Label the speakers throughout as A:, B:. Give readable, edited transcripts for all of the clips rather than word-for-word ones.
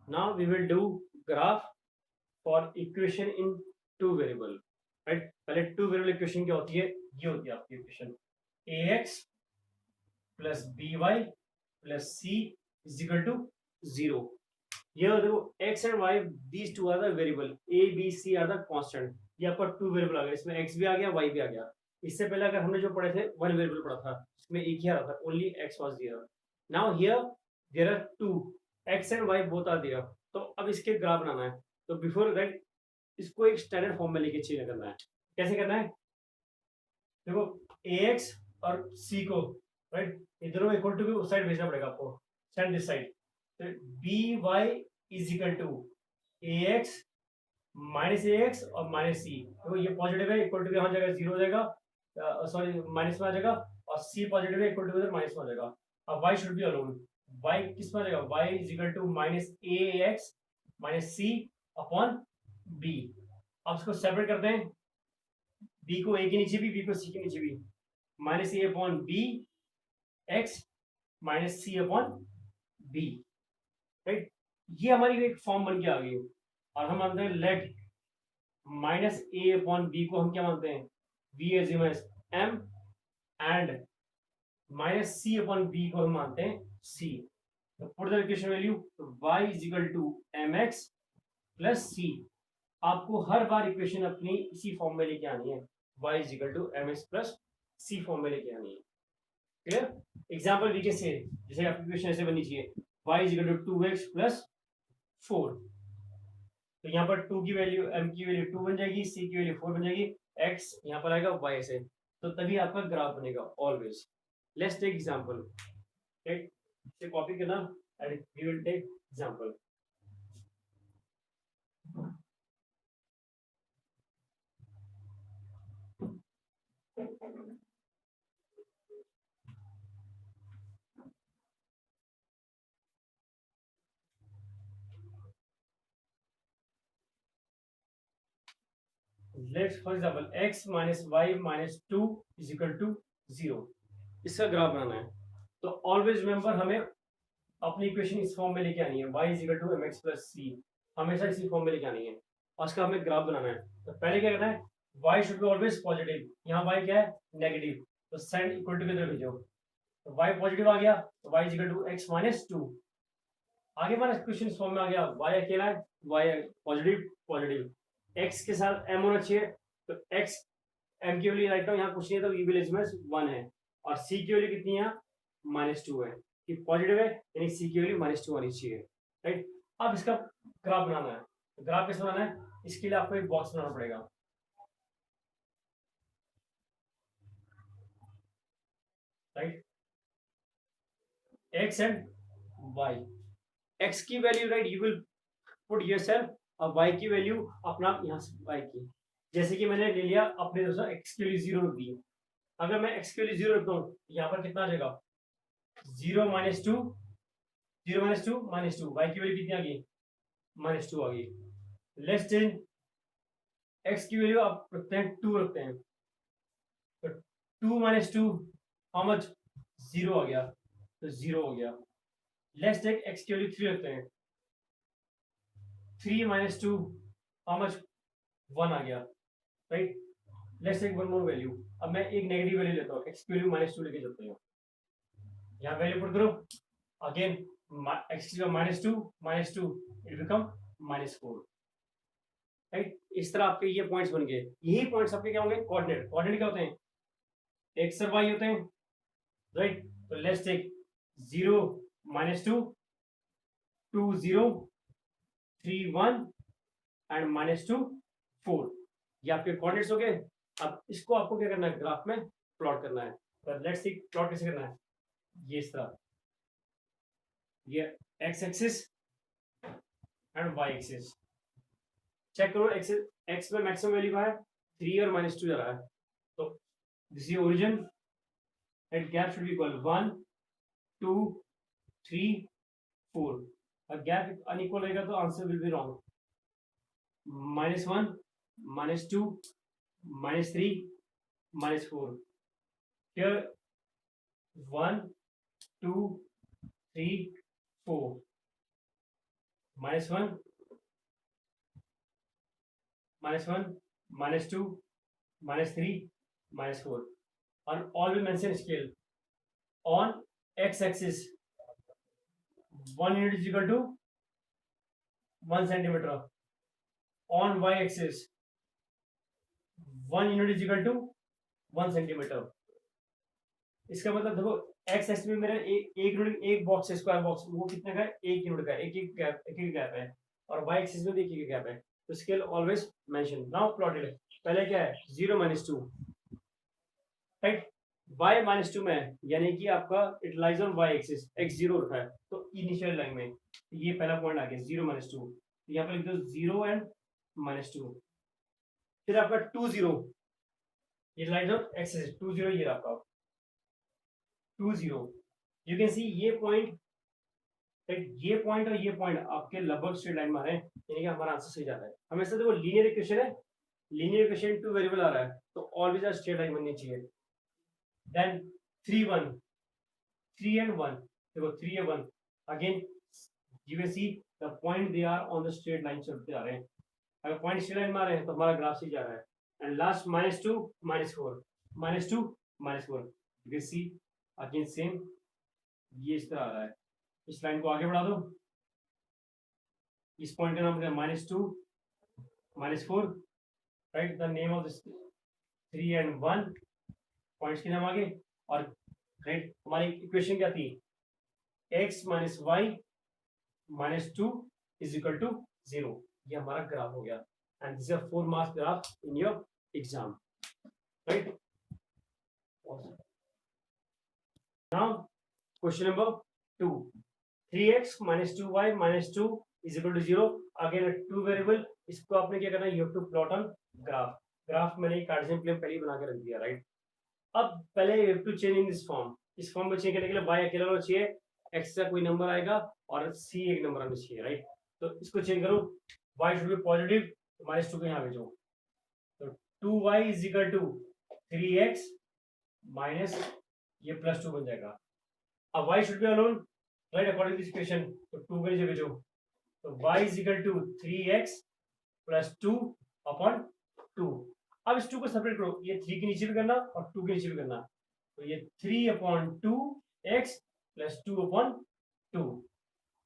A: Now we will do graph for equation in two variable, right? पहले two variable equation क्या होती है, ये होती है आपकी equation ax plus by plus c is equal to 0. ये देखो x and y, these two are the variable, a b c are the constant. ये आपका टू वेरिएबल आ गया, इसमें x भी आ गया, y भी आ गया. इससे पहले अगर हमने जो पढ़े थे वन वेरिएबल पढ़ा था, इसमें एक ही आ रहा था, only x was there. Now here there are two, x and y both are there. तो अब इसके ग्राफ बनाना है. तो बिफोर दैट इसको एक स्टैंडर्ड फॉर्म में लेके चेंज करना है. कैसे करना है, देखो ax और c को, राइट, इधरों इक्वल टू उस साइड भेजना पड़ेगा आपको, सेंड दिस साइड. तो by is equal to ax minus ax और माइनस c. तो ये पॉजिटिव है, इक्वल टू यहाँ जाएगा, जीरो हो जाएगा, सॉरी माइनस में आ जाएगा, और c पॉजिटिव है, इक्वल टू इधर माइनस में आ जाएगा. अब y should be alone. y किस में आ जाएगा, y is equal to minus ax minus c upon b. अब इसको सेपरेट करते हैं, b को a के नीचे भी, b को c के नीचे भी, minus a upon b x minus c upon b, right. ये हमारी एक फॉर्म बन के आ गई. और हम मानते हैं let minus a upon b को हम क्या मानते हैं, v as m, and minus c upon b को हम मानते हैं c. तो put the equation value, y is equal to mx plus c. आपको हर बार इक्वेशन अपनी इसी फॉर्म में लेके आनी है, y is equal to mx plus c form में लेके आनी है. Clear. Example we can say, जैसे आपकी इक्वेशन ऐसे बननी चाहिए, y is equal to 2x plus 4. तो यहाँ पर 2 की वैल्यू, m की वैल्यू 2 बन जाएगी, c की वैल्यू 4 बन जाएगी, x यहाँ पर आएगा y से. तो तभी आपका ग्राफ बनेगा always. Let's take example, right. इसे कॉपी करना and we will take example. Let's for example x minus y minus 2 is equal to 0. इसका ग्राफ बनाना है. तो ऑलवेज रिमेंबर, हमें अपनी इक्वेशन इस फॉर्म में लेके आनी है, y is equal to mx plus c, हमेशा इसी फॉर्म में लेके आनी है. और उसका हमें ग्राफ बनाना है. तो पहले क्या करना है, y should be always positive. यहाँ y क्या है, नेगेटिव. तो सेंड इक्वल टू किधर भेजो. तो y पॉजिटिव आ गया, तो y is equal to x minus 2. आगे हमारा इक्वेशन इस फॉर्म में आ गया, y अकेला है, y पॉजिटिव पॉजिटिव, x के साथ m होना चाहिए. तो x m की वैल्यू राइट, यहाँ कुछ नहीं है, तो ये वैल्यू 1 है, और c की वैल्यू कितनी है, -2 है. कि पॉजिटिव है, यानी c की वैल्यू -2 आनी चाहिए, राइट. अब इसका ग्राफ बनाना है. तो ग्राफ कैसे बनाना है, इसके लिए आपको एक बॉक्स बनाना पड़ेगा, right. x and y. x की value, right, you will put yourself, और y की वैल्यू अपना यहाँ से y की, जैसे कि मैंने ले लिया अपने दोस्तों x के लिए 0 रख दी. अगर मैं x के लिए 0 रखता हूँ, यहाँ पर कितना आ जाएगा, 0 माइनस 2, 0 माइनस 2 माइनस 2, y की वैल्यू कितनी आ गई, -2 आ गई. लेस देन x की वैल्यू आप रखते हैं 2 रखते हैं, तो 2 माइनस 2 हाउ मच, 0 आ गया, तो 0 हो गया. लेस टेक x की वैल्यू 3 रखते हैं, 3 माइनस 2 हाउ मच, 1 आ गया, right. Let's take one more value. अब मैं एक नेगेटिव वैल्यू लेता हूँ, x की वैल्यू -2 लेके चलते हैं. यहाँ वैल्यू पुट करो, अगेन x की -2 इट बिकम -4, राइट. इस तरह आपके ये पॉइंट्स बन गए. यही पॉइंट्स आपके क्या होंगे, कोऑर्डिनेट. कोऑर्डिनेट क्या होते हैं, x और y होते हैं, राइट. तो लेट्स टेक 0 -2 2 0 3 1 एंड -2 4. ये आपके कोऑर्डिनेट्स हो गए. अब इसको आपको क्या करना है, ग्राफ में प्लॉट करना है. तो लेट्स सी प्लॉट कैसे करना है. ये इस तरह, ये x axis and y axis. Check करो, x में मैक्सिमम वैल्यू है 3 और -2 जा रहा है. तो this is origin, and gap should be equal 1 2 3 4. अब गैप अनइक्वल रहेगा तो answer will be wrong. -1 -2 -3 -4. Here 1 2 3 4. -1 -1 -2 -3 -4 and all will mention scale on x-axis 1 unit is equal to 1 centimeter, on y-axis 1 unit is equal to 1 centimetre. इसका मतलब देखो x x में मेरा एक unit, एक बॉक्स है, स्क्वायर बॉक्स, वो कितने का है, 1 यूनिट का, एक गैप है, और वाई एक्सिस में देखिए गैप है, तो scale always mention. Now plotted, पहले क्या है 0 -2, राइट, y -2 में यानी कि आपका it lies on y axis, x 0 रखा है, तो इनिशियल लाइन में ये पहला पॉइंट आ गया 0 -2, यहाँ पर लिख दो 0 एंड -2, फिर आपका 2 0, ये लाइज ऑन एक्सिस 2 0, ये आपका 2 0, यू कैन सी ये पॉइंट, ये पॉइंट और ये पॉइंट आपके लगभग स्ट्रेट लाइन में आ रहे हैं, यानी कि हमारा आंसर सही जा रहा है। हमेशा देखो लीनियर इक्वेशन है, लीनियर इक्वेशन 2 वेरिएबल आ रहा है, तो ऑलवेज स्ट्रेट लाइन बननी चाहिए। देन 3 1, 3 and 1, देखो 3 and 1 again you can see the point they are on the straight line चलते आ रहे हैं, अगर पॉइंट स्ट्रेट लाइन में आ रहे हैं तो हमारा ग्राफ सही जा रहा है। And last -2 -4 -2 -4, you can see again same, ये इस तरह आ रहा है। इस लाइन को आगे बढ़ा दो, इस पॉइंट का नाम क्या, -2 -4, right, the name of this 3 and 1 points के नाम आगे, और राइट हमारी इक्वेशन क्या थी, x - y -2 is equal to 0, ये हमारा ग्राफ हो गया। And this is a 4 marks graph in your exam, right. Now question number 2, 3x - 2y -2 is equal to 0, again 2 variable, इसको आपने क्या करना है, you have to plot on graph. Graph मैंने कार्टेशियन प्लेन पहले ही बना के रख दिया, राइट। अब पहले you have to change in this form, इस फॉर्म में चेंज करने के लिए y अकेला होना चाहिए, x का कोई नंबर आएगा और c एक नंबर आना चाहिए, राइट। तो इसको चेंज करो, y शुड बी पॉजिटिव, -2 को यहाँ भेजो, तो 2y is equal to 3x minus ये +2 बन जाएगा। अब y should be alone, right, according to this equation, तो 2 के नीचे भेजो, तो y is equal to 3x + 2 upon 2। अब इस 2 को सेपरेट करो, ये 3 के नीचे भी करना और 2 के नीचे भी करना, तो ये 3/2x + 2/2,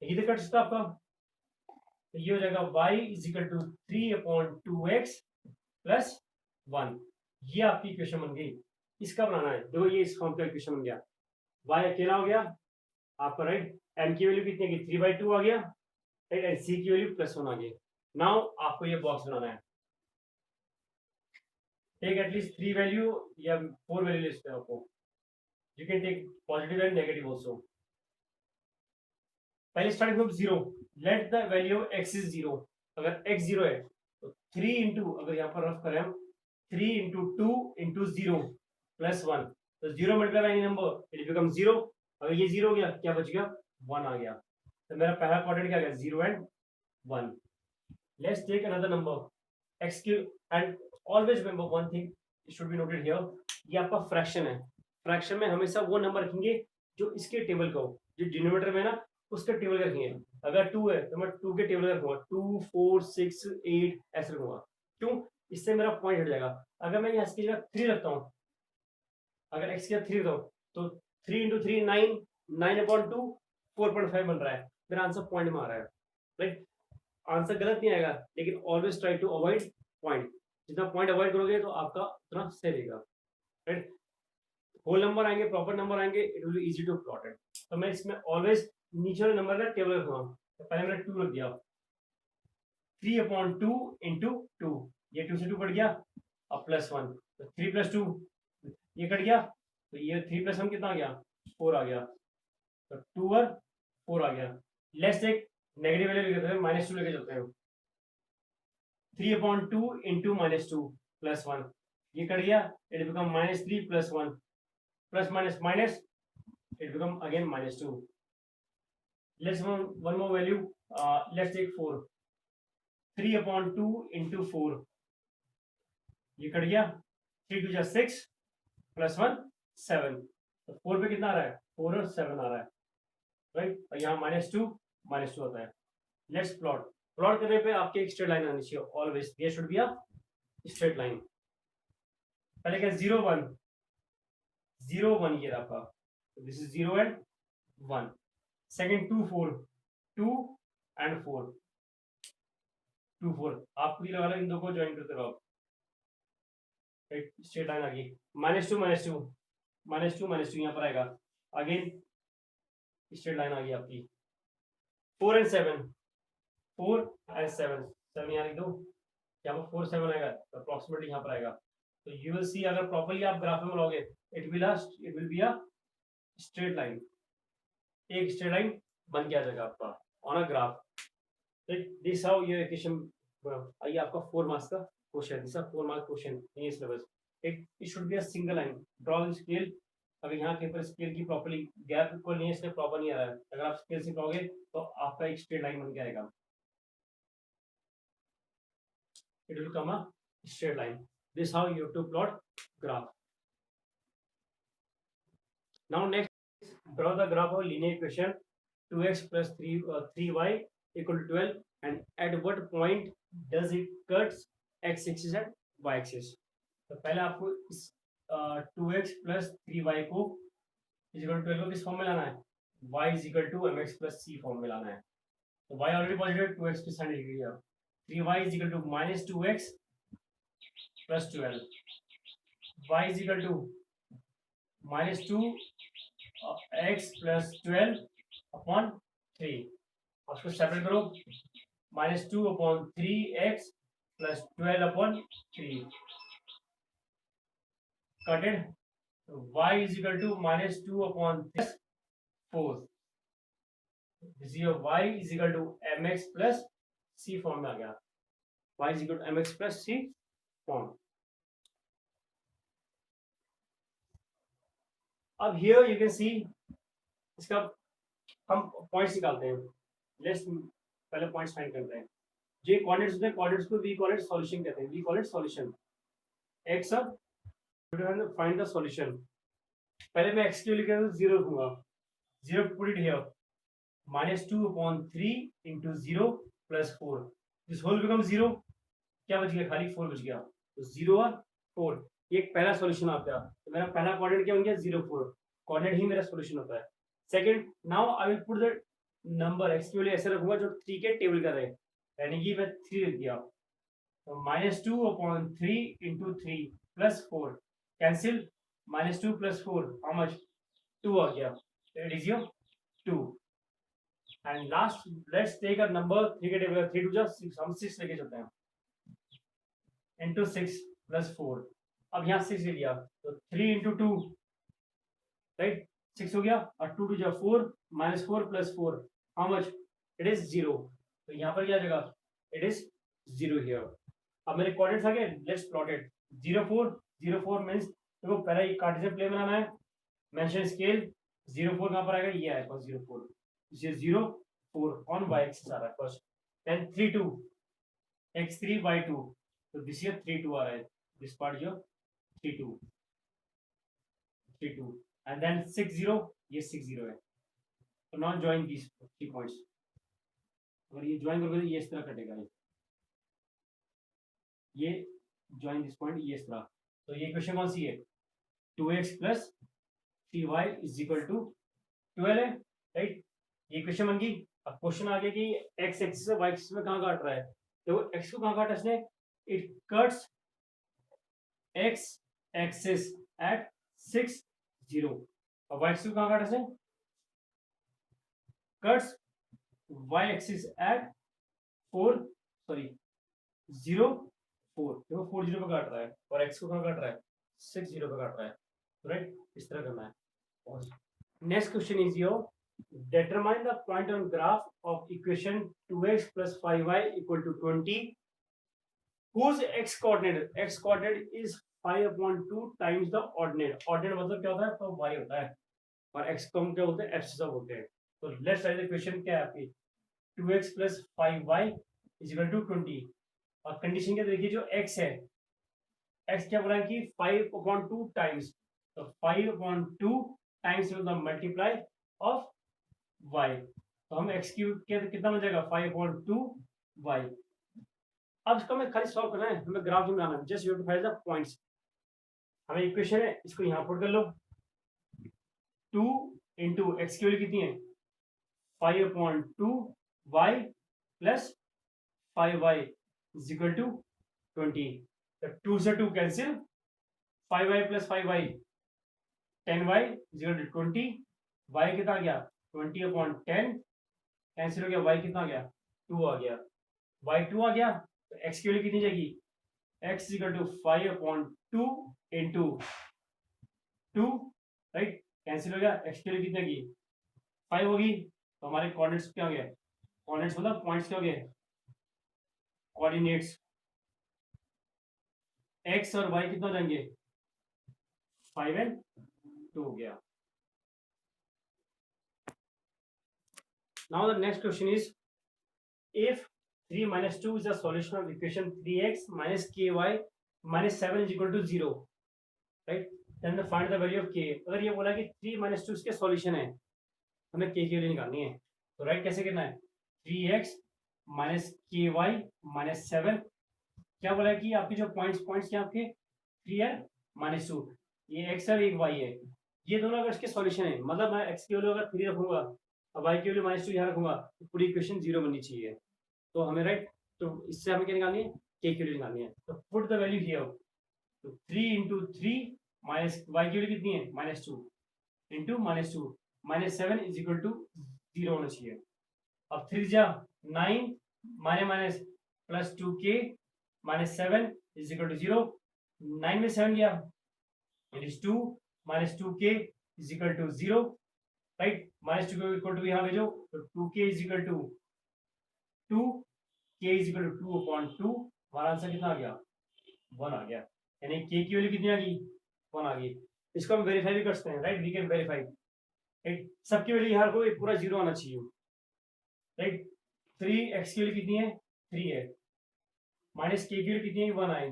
A: इधर कट सकता आपका, तो ये हो जाएगा y is equal to 3/2x + 1, ये आपकी इक्वेशन बन गई। इसका बनाना है, देखो ये इस फॉर्म का इक्वेशन बन गया, y अकेला हो गया आपका, राइट, m की वैल्यू कितनी है, 3/2 आ गया, राइट, एंड c की वैल्यू +1 आ गई। नाउ आपको ये बॉक्स बनाना है, टेक एटलीस्ट 3 वैल्यू या 4 वैल्यू ले सकते हो आपको, you can take positive and negative also. पहले starting from 0, let the value x is 0, अगर x 0 है तो 3 इंटू, अगर यहाँ पर रफ करें हम 3 इंटू 2 इंटू 0 + 1, तो 0 multiply any number it become 0, अगर ये 0 हो गया क्या बच गया, 1 आ गया, तो मेरा पहला क्वाड्रेंट क्या गया, 0 and 1। Let's take another number x cube, and always remember one thing should be noted here, ये आपका फ्रैक्शन है, फ्रैक्शन में हमेशा वो नंबर रखेंगे जो इसके टेबल का हो, जो डिनोमिनेटर में ना उसके टेबल का रखेंगे। अगर 2 है तो मैं 2 के टेबल का रखूंगा, 2 4 6 8 ऐसे रखूंगा, क्यों, इससे मेरा पॉइंट हट जाएगा। अगर मैं यहाँ इसकी जगह 3 रखता हूँ, अगर x की जगह 3 रखता हूँ, तो 3 इंटू 3 9, 9/2 4.5 बन रहा है, मेरा आंसर पॉइंट में आ रहा है, राइट। आंसर गलत नहीं आएगा, लेकिन always try to avoid point, जितना पॉइंट अवॉइड करोगे तो आपका उतना सही रहेगा, राइट। होल नंबर आएंगे, प्रॉपर नंबर आएंगे, it will be easy to plot it. तो मैं इसमें ऑलवेज नीचे वाले नंबर का टेबल रखूंगा, तो पहले मैंने 2 रख दिया, 3/2 इंटू 2, ये 2 से 2 कट गया, अब +1, तो 3 + 2 ये कट गया, तो ये 3 + 1 कितना आ गया, 4 आ गया, तो 2 और 4 आ गया। लेट्स टेक नेगेटिव वैल्यू लेके चलते हैं, -2 लेके चलते हैं, 3/2 इंटू -2 + 1, ये कट गया, it become -3 + 1, plus minus minus, it become again -2. Let's one more value, let's take 4, 3/2 into 4, ये कट गया, 3 2 6 + 1 7, तो 4 पे कितना आ रहा है, 4 और 7 आ रहा है, राइट, और यहाँ -2 आता है, लेट्स प्लॉट। प्लॉट करने पे आपकी एक स्ट्रेट लाइन आनी चाहिए always, there should be a straight line. पहले क्या 0 1 0 1 ये आपका, this is 0 and 1। Second 2 4 2 and 4 2 4, आप खुद ही लगा लो, इन दो को ज्वाइन करते रहो आप। एक स्ट्रेट लाइन आ गई, -2 -2 -2 यहाँ पर आएगा, अगेन स्ट्रेट लाइन आ गई आपकी। 4 एंड 7 4 एंड 7 7 यहाँ लिख दो, यहाँ पर 4 7 आएगा, अप्रोक्सीमेटली यहाँ पर आएगा। तो यू विल सी, अगर प्रॉपर्ली आप ग्राफ में बनाओगे, it will be a straight line, एक स्ट्रेट लाइन बन के आ जाएगा आपका on a graph. This how your equation. आइए आपका 4 मार्क्स का question, this 4 mark question in ये syllabus. It should be a single line, draw the scale. अगर यहाँ के ऊपर स्केल की प्रॉपर्ली गैप इक्वल नहीं है, इसलिए प्रॉपर नहीं आ रहा है। अगर आप स्केल से पाओगे तो आपका एक स्ट्रेट लाइन बन के आएगा, it will come a straight line. This how you have to plot graph. Now next, draw the graph of linear equation 2x plus 3y equal to 12, and at what point does it cuts x axis and y axis। तो पहले आपको इस 2x plus 3y को is equal to 12 को किस form में लाना है, y is equal to mx plus c form में लाना है। तो y ऑलरेडी पॉजिटिव, 2x की साइन लिख लिया, 3y is equal to -2x plus 12, y is equal to -2x plus 12 upon 3। उसको सेपरेट करो, -2 upon 3x plus 12 upon 3 cutted, y is equal to -2 upon 4, y is equal to mx plus c form में आ गया, y is equal to mx plus c form. अब here you can see, इसका हम points निकालते हैं। Let's पहले points find करते हैं। जो कोऑर्डिनेट्स होते हैं, कोऑर्डिनेट्स को वी कोऑर्डिनेट सॉल्यूशन कहते हैं, we call it solution. X अब फाइंड द सॉल्यूशन। पहले मैं एक्स के लिए लिख रहा हूं 0 दूंगा, 0 put it here, -2 upon 3 into 0 plus 4, this whole become 0, क्या बच गया, खाली 4 बच गया, तो 0 और 4, ये एक पहला सॉल्यूशन आता है। तो मेरा पहला कोऑर्डिनेट क्या बन गया, 0 4, कोऑर्डिनेट ही मेरा सॉल्यूशन होता है। Second, now I will put the number x के लिए ऐसे रखूंगा जो 3 के टेबल का रहे, यानी कि मैं 3 लिख दिया, तो -2 upon 3 into 3 plus 4 cancel, -2 plus 4 how much, 2 आ गया, it is your 2। And last let's take a number 3 के टेबल का, 3 2 6, हम 6 लेके चलते हैं, into 6 plus 4, अब यहाँ 6 ले लिया, तो 3 into 2 राइट, 6 हो गया, और 2 2 4, -4 plus 4 how much, it is 0, तो यहाँ पर क्या आ जाएगा, इट इज 0 हियर। अब मेरे कोऑर्डिनेट्स आ गए, लेट्स प्लॉट इट। 0 4 0 4 मींस देखो पहले एक कार्टेशियन प्लेन बनाना है, मेंशन स्केल, 0 4 कहां पर आएगा, ये आएगा 0 4, ये 0 4 ऑन y एक्सिस आ रहा है फर्स्ट, देन 3 2 x3 y2, तो दिस ईयर 3 2 आ रहा है, दिस पार्ट जो 3 2 3 2, एंड देन 6 0, ये 6 0 है। तो नाउ जॉइन दीस 3 पॉइंट्स, अगर ये ज्वाइन करोगे तो ये इस तरह कटेगा, ये ज्वाइन दिस पॉइंट ये इस तरह। तो ये इक्वेशन कौन सी है, 2x plus 3y is equal to 12 है, राइट, ये इक्वेशन बन गई। अब क्वेश्चन आ गया कि x एक्सिस से y एक्सिस में कहां काट रहा है, तो x को कहां काटा इसने, it cuts x axis at 6 0, और y एक्सिस को कहां काटा इसने, cuts y axis at 4 sorry 0 4, देखो 4 0 पे काट रहा है, और x को कहां काट रहा है, 6 0 पे काट रहा है, राइट, इस तरह करना है। Next question is your, determine the point on graph of equation 2x plus 5y equal to 20 whose x coordinate is 5 upon 2 times the ordinate मतलब क्या होता है, तो y होता है, और x को हम क्या बोलते हैं, एब्सिसा बोलते हैं। तो लेट्स राइट द इक्वेशन, क्या है आपकी, 2x plus 5y is equal to 20, और कंडीशन क्या देखिए, जो x है, x क्या बोला है कि 5 upon 2 टाइम्स, तो 5 upon 2 टाइम्स मतलब मल्टीप्लाई ऑफ y, तो हम एक्स क्यूब के कितना बन जाएगा 5/2y। अब इसको हमें खाली सॉल्व करना है, हमें ग्राफ में बनाना है, just you to find the points. हमें इक्वेशन है, इसको यहाँ पुट कर लो। 2 इंटू एक्स की वैल्यू कितनी है 5/2y plus 5y is equal to 20। तो 2 से 2 cancel, 5y plus 5y 10y is equal to 20। y कितना आ गया 20/10 कैंसिल हो गया, y कितना आ गया 2 आ गया। y 2 आ गया तो x की वैल्यू कितनी जाएगी x equal to 5/2 into 2, right, cancel हो गया। x की वैल्यू कितनी आएगी 5 होगी। तो हमारे कोऑर्डिनेट्स क्या हो गए, कोऑर्डिनेट्स मतलब पॉइंट्स क्या हो गए, कोऑर्डिनेट्स x और y कितना हो जाएंगे 5 and 2 हो गया। Now the next question is, if 3 minus 2 is a solution of equation 3x minus ky minus 7 is equal to 0, right? Then find the value of k। अगर ये बोला कि 3 minus 2 इसके सॉल्यूशन है, हमें k की वैल्यू निकालनी है। तो राइट कैसे करना है 3x minus ky minus 7, क्या बोला है कि आपके जो पॉइंट्स क्या आपके 3 और -2, ये x और एक y है, ये दोनों अगर इसके सॉल्यूशन है, मतलब मैं x की वैल्यू अगर 3 रखूंगा और y की वैल्यू -2 यहाँ रखूंगा तो पूरी इक्वेशन 0 बननी चाहिए। तो हमें राइट, तो इससे हमें क्या निकालनी है k की वैल्यू निकालनी है। तो पुट द वैल्यू हियर। तो 3 इंटू 3 माइनस y की वैल्यू कितनी है -2 इंटू -2 -7 इज इक्वल टू 0 होना चाहिए। अब 3 जा 9 minus plus 2k -7 is equal to 0। 9 में 7 गया, it is 2 -2k is equal to 0, right. -2k equal to यहाँ भेजो, तो 2k is equal to 2, k is equal to 2/2। हमारा आंसर कितना आ गया 1 आ गया, यानी k की वैल्यू कितनी आ गई 1 आ गई। इसको हम वेरीफाई भी कर सकते हैं, right, we can verify, right. सबकी वैल्यू यहाँ को पूरा 0 आना चाहिए, राइट। 3x की वैल्यू कितनी है 3 है, माइनस k की वैल्यू कितनी है 1 आई,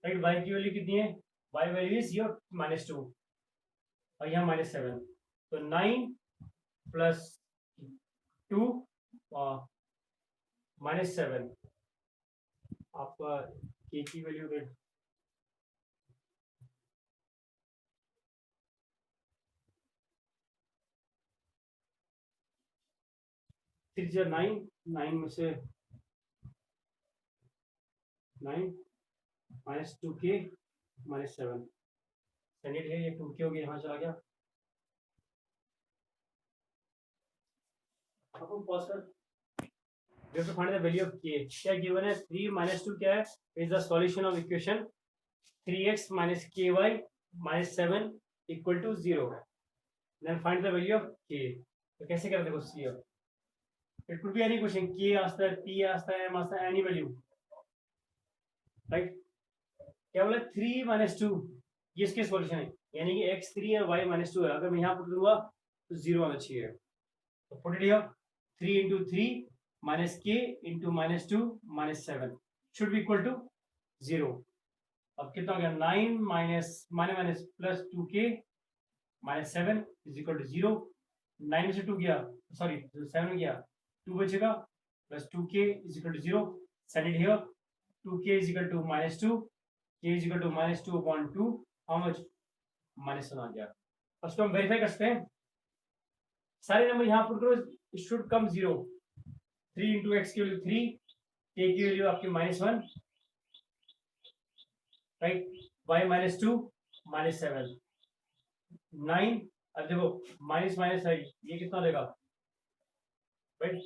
A: राइट। y की वैल्यू कितनी है, y वैल्यू इज योर -2 और यहाँ -7, तो 9 प्लस 2 -7 आपका k की वैल्यू है 3 9, 9 में से 9 -2k -7 सेंडिड है, ये 2k हो गया, यहाँ चला गया। अब हम पॉज कर, we have to find the value of k। क्या गिवन है 3 -2 क्या है, is the solution of equation 3x minus ky minus 7 equal to 0। then find the value of k। तो कैसे करते हैं उसकी, it could be any question, k आता है, p आता है, m आता है, any value, राइट। क्या बोला 3 - 2 ये इसके सॉल्यूशन है, यानी कि x 3 और y -2 है। अगर मैं यहाँ पुट करूंगा तो 0 आना चाहिए। तो put it here, 3 into 3 minus k into -2 -7 should be equal to 0। अब कितना हो गया 9 minus plus 2k -7 is equal to 0। 9 में से 2 गया, सॉरी 7 गया, 2 बचेगा plus 2k is equal to 0। Set it here, 2k is equal to -2, k is equal to -2/2, how much -1 आ गया। उसको हम वेरीफाई करते हैं, सारे नंबर यहाँ पुट करो, it should come 0। 3 into x की वैल्यू 3, k की वैल्यू आपकी -1, राइट, y -2 -7 9। अब देखो माइनस माइनस है, ये कितना देगा, right,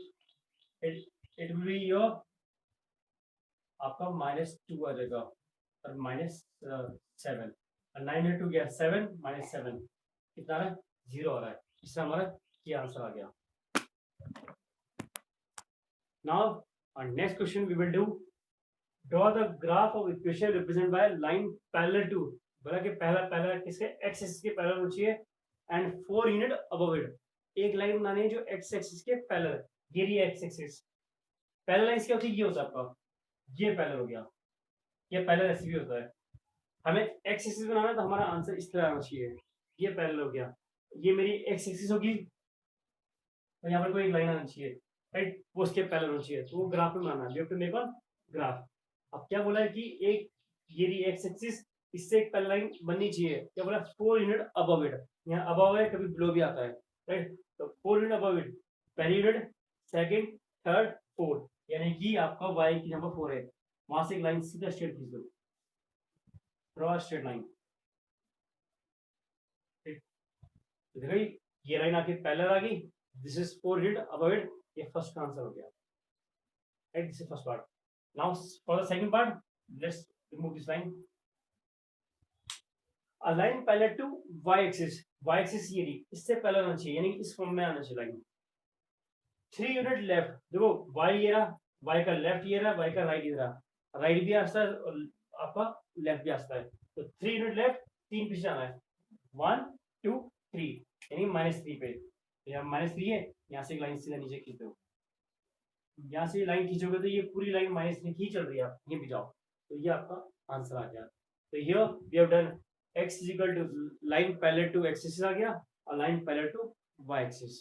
A: it will be your आपका -2 आ जाएगा और -7 और 9 में 2 गया 7 -7 कितना है 0 आ रहा है। इससे हमारा ये आंसर आ गया। Now our next question we will do, draw the graph of equation represented by line parallel to, बोला कि पहला किसके x एक्सिस के पैरेलल होनी चाहिए एंड 4 यूनिट अबव इट। एक लाइन बनानी है जो x एक्सिस के पैरेलल, ये रही x एक्सिस, पैरेलल लाइन क्या होती है, ये होता है आपका, ये पैरेलल हो गया, ये पैरेलल ऐसे भी होता है। हमें x एक्सिस बनाना है तो हमारा आंसर इस तरह आना चाहिए, ये पैरेलल हो गया, ये मेरी x एक्सिस होगी, और यहाँ पर कोई लाइन आना चाहिए, राइट, वो उसके पैरेलल होना चाहिए, तो वो ग्राफ में बनाना, we have to make one graph. अब क्या बोला है कि एक ये एक्स एक्सिस इससे एक पैरेलल लाइन बननी चाहिए, क्या बोला 4 यूनिट अबव इट, यहाँ अबव है कभी बिलो भी आता है, राइट, तो 4 यूनिट अबव इट, पहली यूनिट, सेकंड, थर्ड, फोर्थ, यानी कि आपका y की नंबर 4 है, वहां से एक लाइन सीधा स्ट्रेट खींच दो, ड्रॉ स्ट्रेट लाइन, देखो ये लाइन आके पैरेलल आ गई, this is 4 unit above it, ये फर्स्ट का आंसर हो गया, right, this is first part. Now for the second part, let's remove this line. A line parallel to y axis, y axis ये रही, इससे parallel आना चाहिए, यानी कि इस फॉर्म में आना चाहिए लाइन। 3 यूनिट लेफ्ट, देखो y ये रहा, y का लेफ्ट ये रहा, y का राइट ये रहा, राइट भी आता है और आपका लेफ्ट भी आता है, तो 3 यूनिट लेफ्ट, 3 पीछे जाना है, 1 2 3, यानी -3 पे, यहाँ -3 है, यहाँ से एक लाइन सीधा नीचे खींच दो, यहाँ से लाइन खींचोगे तो ये पूरी लाइन -3 ही चल रही है, आप ये भी जाओ, तो ये आपका आंसर आ गया। तो here we have done x is equal to line parallel to x axis आ गया और line parallel to y axis।